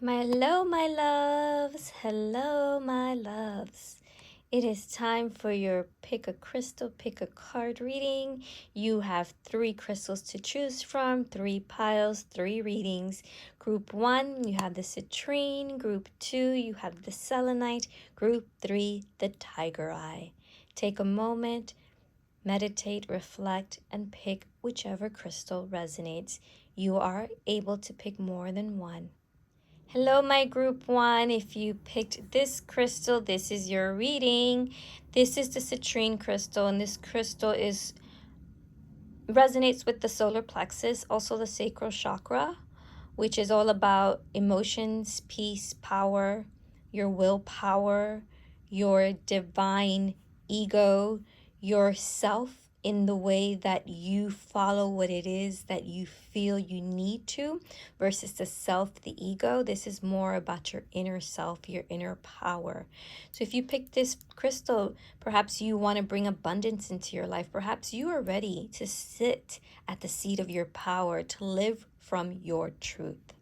Hello, my loves. Hello, my loves. It is time for your pick a crystal, pick a card reading. You have 3 crystals to choose from, 3 piles, 3 readings. Group 1, you have the Citrine. Group 2, you have the Selenite. Group 3, the Tiger Eye. Take a moment, meditate, reflect, and pick whichever crystal resonates. You are able to pick more than one. Hello, my group 1. If you picked this crystal, this is your reading. This is the citrine crystal, and this crystal resonates with the solar plexus, also the sacral chakra, which is all about emotions, peace, power, your willpower, your divine ego, yourself in the way that you follow what it is that you feel you need to versus the self, the ego. This is more about your inner self, your inner power. So if you pick this crystal, perhaps you want to bring abundance into your life. Perhaps you are ready to sit at the seat of your power, to live from your truth,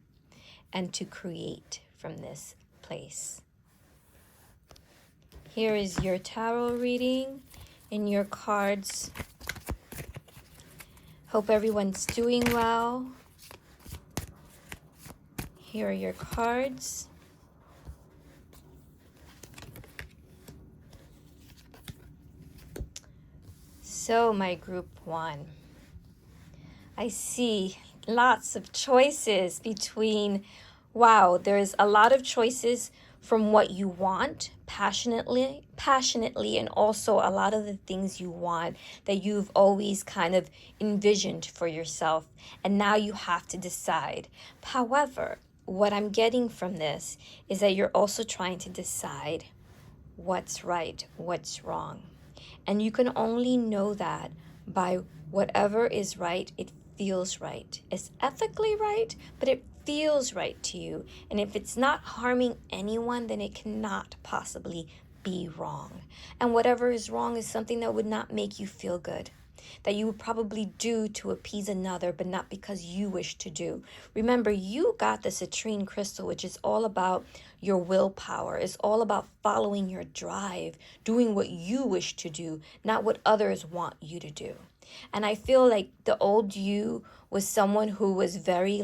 and to create from this place. Here is your tarot reading and your cards. Hope everyone's doing well. Here are your cards. So, my group 1, I see lots of choices between, wow, there's a lot of choices from what you want passionately, and also a lot of the things you want that you've always kind of envisioned for yourself, and now you have to decide. However, what I'm getting from this is that you're also trying to decide what's right, what's wrong. And you can only know that by whatever is right, it feels right. It's ethically right, but it feels right to you. And if it's not harming anyone, then it cannot possibly be wrong. And whatever is wrong is something that would not make you feel good, that you would probably do to appease another, but not because you wish to do. Remember, you got the citrine crystal, which is all about your willpower. It's all about following your drive, doing what you wish to do, not what others want you to do. And I feel like the old you was someone who was very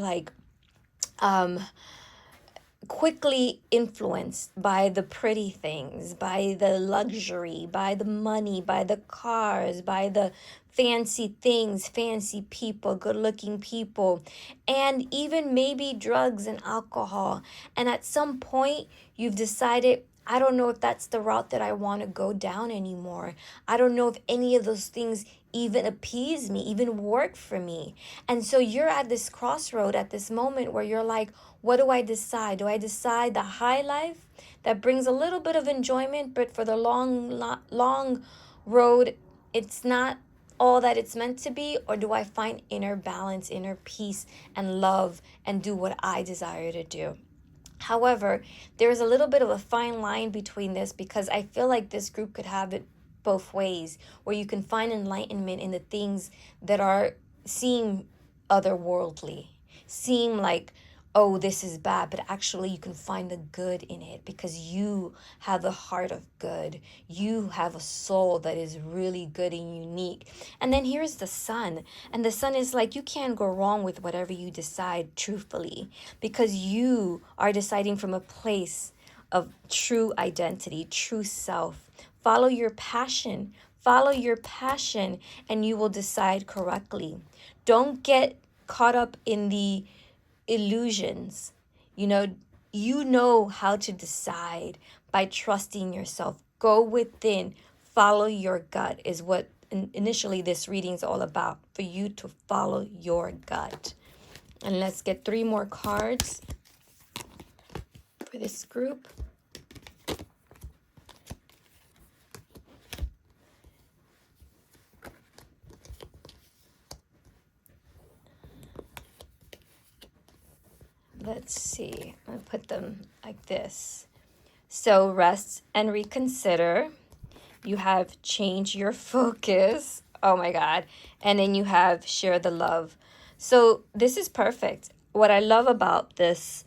quickly influenced by the pretty things, by the luxury, by the money, by the cars, by the fancy things, fancy people, good looking people, and even maybe drugs and alcohol. And at some point, you've decided, I don't know if that's the route that I want to go down anymore. I don't know if any of those things even appease me, even work for me. And so you're at this crossroad at this moment where you're like, what do I decide? Do I decide the high life that brings a little bit of enjoyment, but for the long road, it's not all that it's meant to be? Or do I find inner balance, inner peace, and love, and do what I desire to do? However, there's a little bit of a fine line between this, because I feel like this group could have it both ways, where you can find enlightenment in the things that seem otherworldly, seem like, oh, this is bad, but actually you can find the good in it because you have the heart of good. You have a soul that is really good and unique. And then here's the sun. And the sun is like, you can't go wrong with whatever you decide truthfully, because you are deciding from a place of true identity, true self. Follow your passion. Follow your passion and you will decide correctly. Don't get caught up in the illusions. You know how to decide by trusting yourself. Go within, follow your gut is what initially this reading is all about, for you to follow your gut. And let's get 3 more cards for this group. Let's see, I'm gonna put them like this. So rest and reconsider. You have change your focus. Oh my God. And then you have share the love. So this is perfect. What I love about this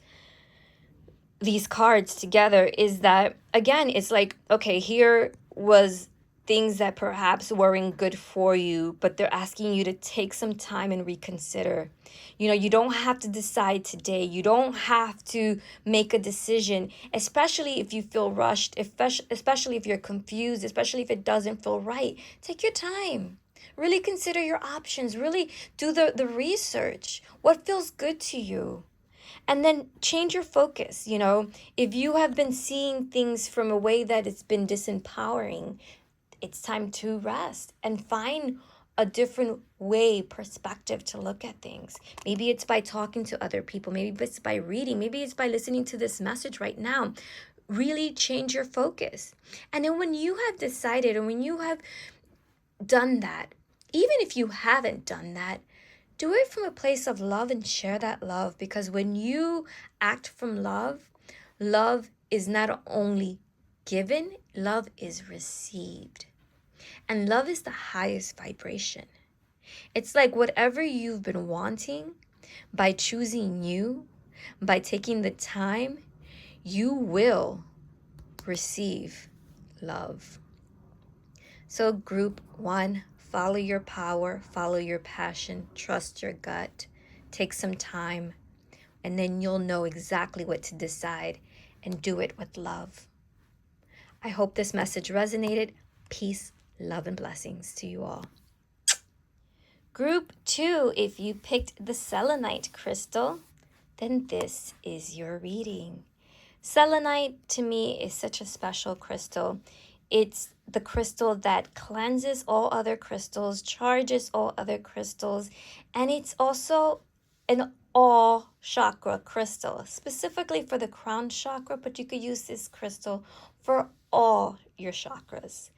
these cards together is that, again, it's like, okay, here was things that perhaps weren't good for you, but they're asking you to take some time and reconsider. You know, you don't have to decide today. You don't have to make a decision, especially if you feel rushed, especially if you're confused, especially if it doesn't feel right. Take your time. Really consider your options. Really do the research. What feels good to you? And then change your focus. You know, if you have been seeing things from a way that it's been disempowering, it's time to rest and find a different way, perspective to look at things. Maybe it's by talking to other people, maybe it's by reading, maybe it's by listening to this message right now. Really change your focus. And then when you have decided, and when you have done that, even if you haven't done that, do it from a place of love and share that love. Because when you act from love, love is not only given, love is received. And love is the highest vibration. It's like whatever you've been wanting, by choosing you, by taking the time, you will receive love. So group 1, follow your power, follow your passion, trust your gut, take some time, and then you'll know exactly what to decide, and do it with love. I hope this message resonated. Peace, love, and blessings to you all. Group 2, if you picked the Selenite crystal, then this is your reading. Selenite to me is such a special crystal. It's the crystal that cleanses all other crystals, charges all other crystals, and it's also an all chakra crystal, specifically for the crown chakra, but you could use this crystal for all your chakras.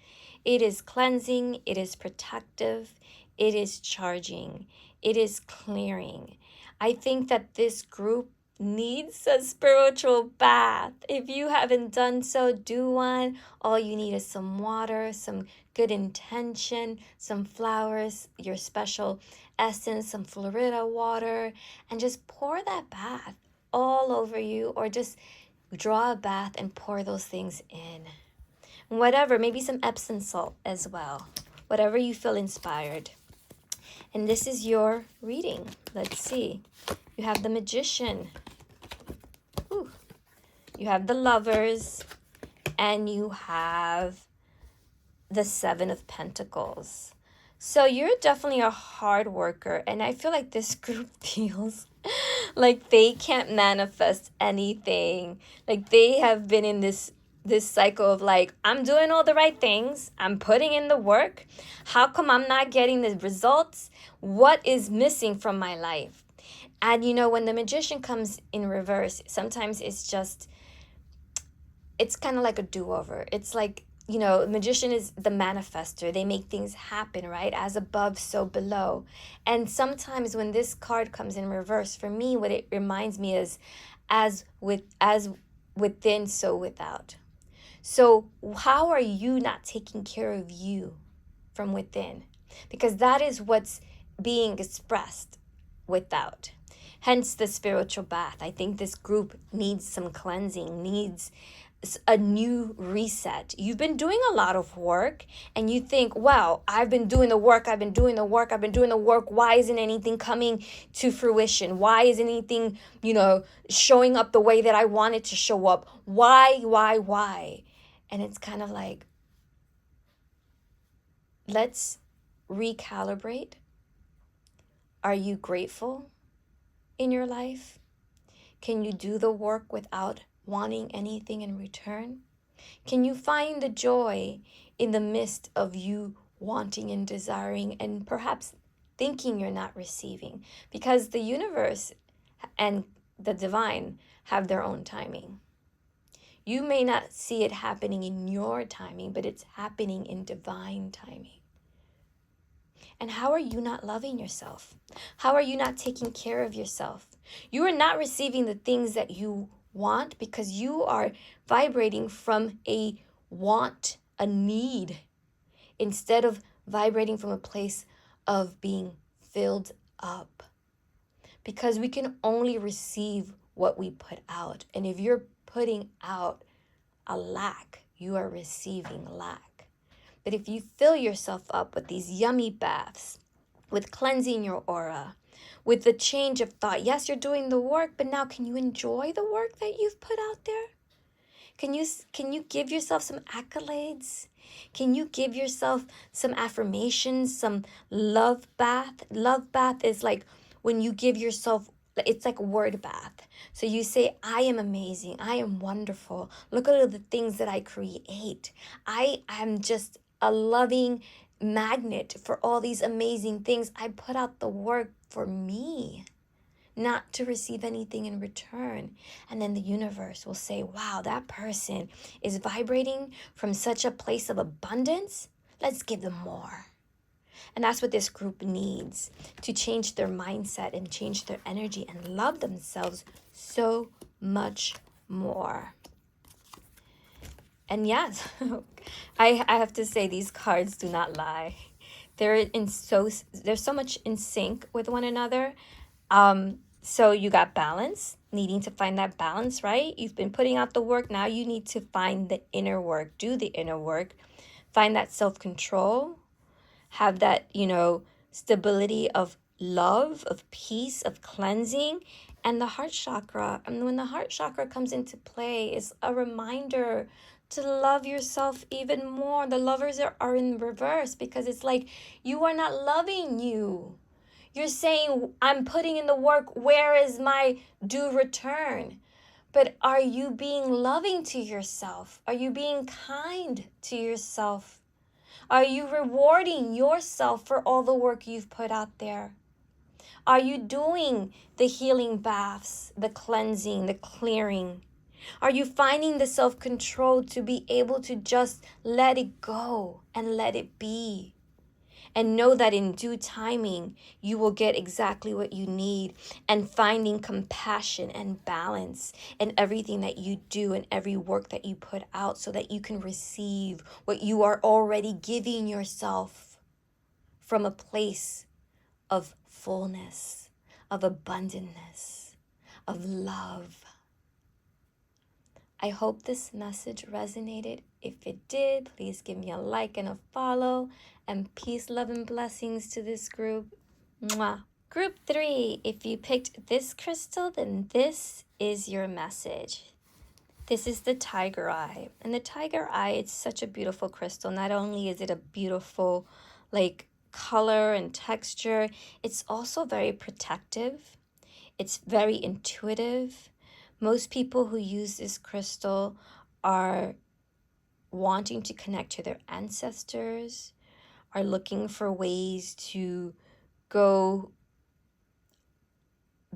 It is cleansing, it is protective, it is charging, it is clearing. I think that this group needs a spiritual bath. If you haven't done so, do one. All you need is some water, some good intention, some flowers, your special essence, some Florida water, and just pour that bath all over you, or just draw a bath and pour those things in. Whatever, maybe some Epsom salt as well. Whatever you feel inspired. And this is your reading. Let's see. You have the Magician. Ooh. You have the Lovers. And you have the Seven of Pentacles. So you're definitely a hard worker. And I feel like this group feels like they can't manifest anything. Like they have been in this cycle of like, I'm doing all the right things, I'm putting in the work, how come I'm not getting the results? What is missing from my life? And you know, when the Magician comes in reverse, sometimes it's kind of like a do-over. It's like, you know, Magician is the manifester. They make things happen, right? As above, so below. And sometimes when this card comes in reverse, for me, what it reminds me is as within, so without. So how are you not taking care of you from within? Because that is what's being expressed without. Hence the spiritual bath. I think this group needs some cleansing, needs a new reset. You've been doing a lot of work and you think, wow, I've been doing the work. Why isn't anything coming to fruition? Why isn't anything, showing up the way that I want it to show up? Why? And it's kind of like, let's recalibrate. Are you grateful in your life? Can you do the work without wanting anything in return? Can you find the joy in the midst of you wanting and desiring and perhaps thinking you're not receiving? Because the universe and the divine have their own timing. You may not see it happening in your timing, but it's happening in divine timing. And how are you not loving yourself? How are you not taking care of yourself? You are not receiving the things that you want because you are vibrating from a want, a need, instead of vibrating from a place of being filled up. Because we can only receive what we put out. And if you're putting out a lack, you are receiving lack. But if you fill yourself up with these yummy baths, with cleansing your aura, with the change of thought, yes, you're doing the work, but now can you enjoy the work that you've put out there? Can you give yourself some accolades? Can you give yourself some affirmations, some love bath? Love bath is like when you give yourself, it's like a word bath. So you say, I am amazing. I am wonderful. Look at all the things that I create. I am just a loving magnet for all these amazing things. I put out the work for me, not to receive anything in return. And then the universe will say, wow, that person is vibrating from such a place of abundance. Let's give them more. And that's what this group needs to change their mindset and change their energy and love themselves so much more. And yes, I have to say these cards do not lie. They're so much in sync with one another. So you got balance, needing to find that balance, right? You've been putting out the work. Now you need to find the inner work, do the inner work, find that self-control, have that, stability of love, of peace, of cleansing, and the heart chakra. And when the heart chakra comes into play, it's a reminder to love yourself even more. The lovers are in reverse because it's like you are not loving you. You're saying, I'm putting in the work. Where is my due return? But are you being loving to yourself? Are you being kind to yourself? Are you rewarding yourself for all the work you've put out there? Are you doing the healing baths, the cleansing, the clearing? Are you finding the self-control to be able to just let it go and let it be? And know that in due timing, you will get exactly what you need, and finding compassion and balance in everything that you do and every work that you put out so that you can receive what you are already giving yourself from a place of fullness, of abundantness, of love. I hope this message resonated. If it did, please give me a like and a follow. And peace, love, and blessings to this group. Mwah. Group 3, if you picked this crystal, then this is your message. This is the tiger eye. And the tiger eye, it's such a beautiful crystal. Not only is it a beautiful, color and texture, it's also very protective. It's very intuitive. Most people who use this crystal are wanting to connect to their ancestors, are looking for ways to go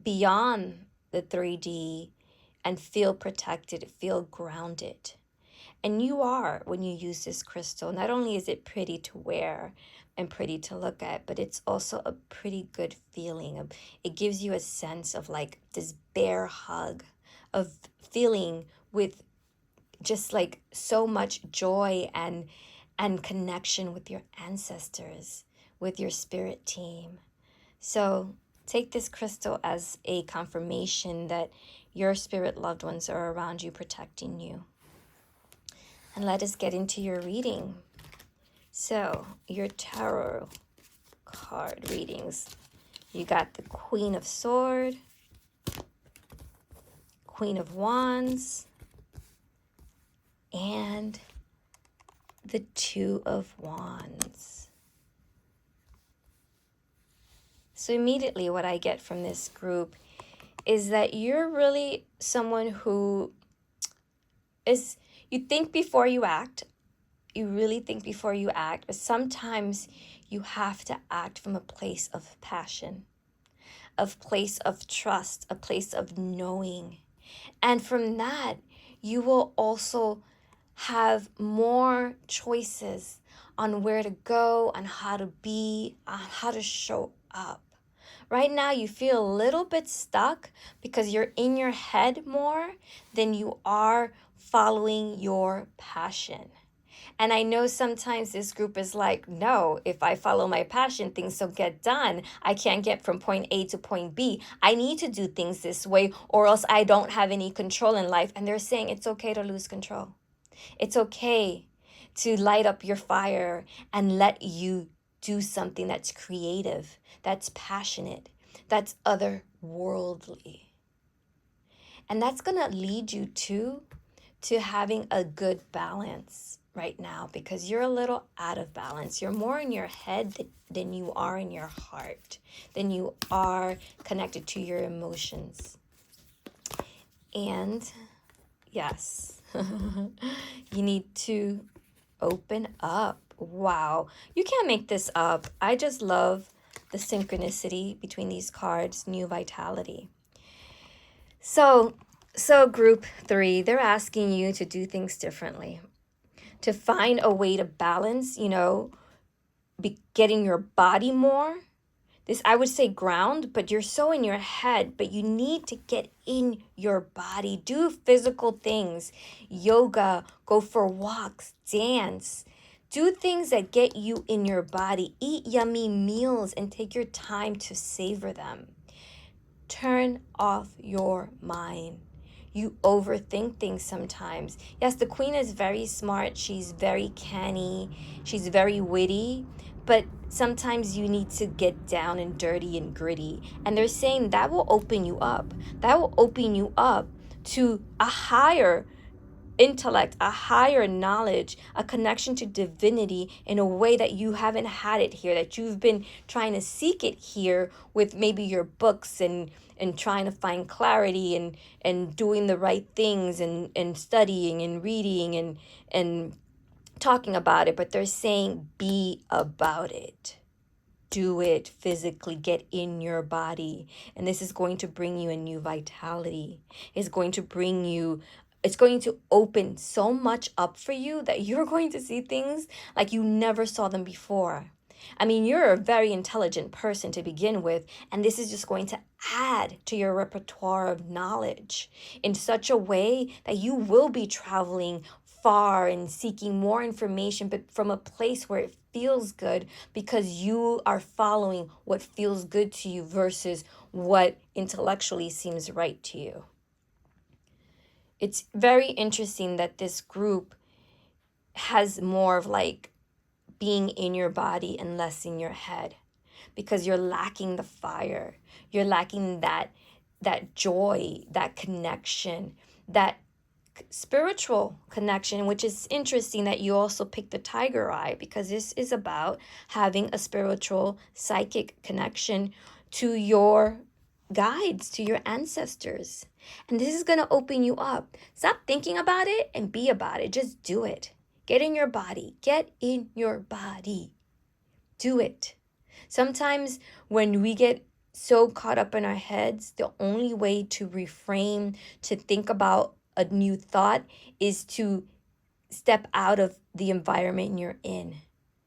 beyond the 3D and feel protected, feel grounded. And you are when you use this crystal. Not only is it pretty to wear and pretty to look at, but it's also a pretty good feeling. It gives you a sense of this bear hug of feeling with just so much joy and connection with your ancestors, with your spirit team. So take this crystal as a confirmation that your spirit loved ones are around you, protecting you. And let us get into your reading. So your tarot card readings. You got the Queen of Swords, Queen of Wands, and the Two of Wands. So immediately what I get from this group is that you're really someone who is, you think before you act. You really think before you act, but sometimes you have to act from a place of passion, a place of trust, a place of knowing. And from that, you will also have more choices on where to go, on how to be, on how to show up. Right now, you feel a little bit stuck because you're in your head more than you are following your passion. And I know sometimes this group is like, no, if I follow my passion, things don't get done. I can't get from point A to point B. I need to do things this way, or else I don't have any control in life. And they're saying it's okay to lose control. It's okay to light up your fire and let you do something that's creative, that's passionate, that's otherworldly. And that's going to lead you to having a good balance right now, because you're a little out of balance. You're more in your head than you are in your heart, than you are connected to your emotions. And yes, you need to open up. Wow, you can't make this up. I just love the synchronicity between these cards. New vitality. So group 3, they're asking you to do things differently, to find a way to balance, getting your body more. This, I would say, ground, but you're so in your head, but you need to get in your body. Do physical things, yoga, go for walks, dance. Do things that get you in your body. Eat yummy meals and take your time to savor them. Turn off your mind. You overthink things sometimes. Yes, the queen is very smart. She's very canny. She's very witty. But sometimes you need to get down and dirty and gritty. And they're saying that will open you up. That will open you up to a higher intellect, a higher knowledge, a connection to divinity in a way that you haven't had it here, that you've been trying to seek it here with maybe your books and trying to find clarity and doing the right things and studying and reading and talking about it. But they're saying be about it. Do it physically, get in your body. And this is going to bring you a new vitality. It's going to open so much up for you that you're going to see things like you never saw them before. I mean, you're a very intelligent person to begin with, and this is just going to add to your repertoire of knowledge in such a way that you will be traveling far and seeking more information, but from a place where it feels good, because you are following what feels good to you versus what intellectually seems right to you. It's very interesting that this group has more of like being in your body and less in your head, because you're lacking the fire. You're lacking that joy, that connection, that spiritual connection, which is interesting that you also picked the tiger eye, because this is about having a spiritual psychic connection to your guides, to your ancestors. And this is going to open you up. Stop thinking about it and be about it. Just do it. Get in your body. Get in your body. Do it. Sometimes when we get so caught up in our heads, the only way to reframe, to think about a new thought, is to step out of the environment you're in.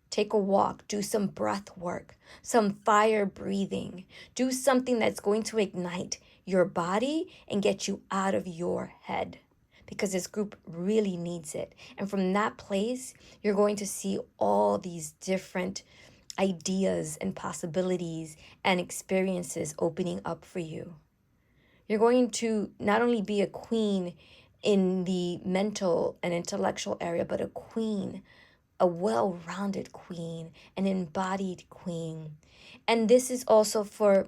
Take a walk, do some breath work, some fire breathing. Do something that's going to ignite your body and get you out of your head, because this group really needs it. And from that place, you're going to see all these different ideas and possibilities and experiences opening up for you. You're going to not only be a queen in the mental and intellectual area, but a queen, a well-rounded queen, an embodied queen. And this is also for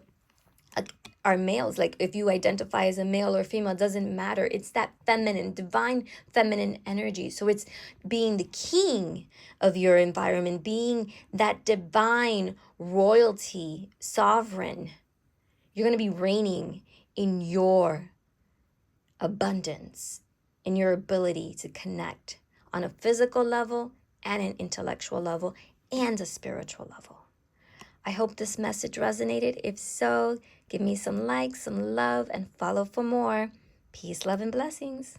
our males. Like, if you identify as a male or female, doesn't matter. It's that feminine, divine feminine energy. So it's being the king of your environment, being that divine royalty, sovereign. You're going to be reigning in your abundance, in your ability to connect on a physical level and an intellectual level and a spiritual level. I hope this message resonated. If so, give me some likes, some love, and follow for more. Peace, love, and blessings.